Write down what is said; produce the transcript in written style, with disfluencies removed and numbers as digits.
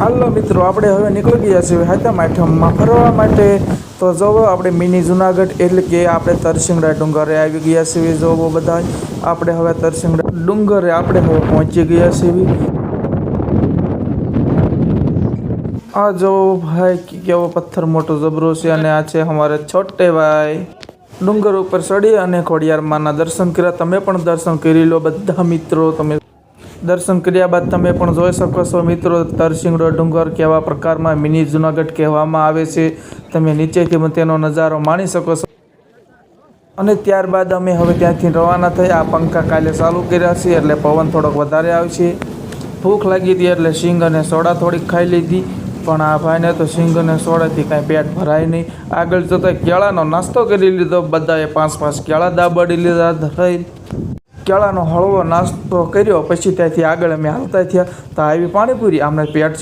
હાલો મિત્રો, આપણે હવે નીકળી ગયા છીએ હાથમ આઠમમાં ફરવા માટે. તો જોવો આપણે મિની જુનાગઢ એટલે કે આપણે તરસિંગડા ડુંગરે આવી ગયા છીએ. જોવો બધા આપણે હવે તરસિંગડા ડુંગરે આપણે હવે પહોંચી ગયા છીએ. આ જો ભાઈ કેવો પથ્થર મોટો જબરો છે અને આ છે અમારે છોટે ભાઈ. ડુંગર ઉપર ચડી અને ખોડિયાર માના દર્શન કર્યા. તમે પણ દર્શન કરી લો બધા મિત્રો. તમે દર્શન કર્યા બાદ તમે પણ જોઈ શકો છો મિત્રો તરસિંગડો ડુંગર કેવા પ્રકારમાં મિની જુનાગઢ કહેવામાં આવે છે. તમે નીચેથી તેનો નજારો માણી શકો છો. અને ત્યારબાદ અમે હવે ત્યાંથી રવાના થઈ. આ પંખા કાલે ચાલુ કર્યા છે એટલે પવન થોડોક વધારે આવશે. ભૂખ લાગી હતી એટલે સિંગ અને સોડા થોડીક ખાઈ લીધી. પણ આ ભાઈને તો સિંગ અને સોડાથી કાંઈ પેટ ભરાય નહીં. આગળ જતાં કેળાનો નાસ્તો કરી લીધો. બધાએ 5-5 કેળા દાબડી લીધા. ધરાઈ કેળાનો હળવો નાસ્તો કર્યો. પછી ત્યાંથી આગળ અમે હાલતા થયા તો આવી પાણીપુરી. આમને પેટ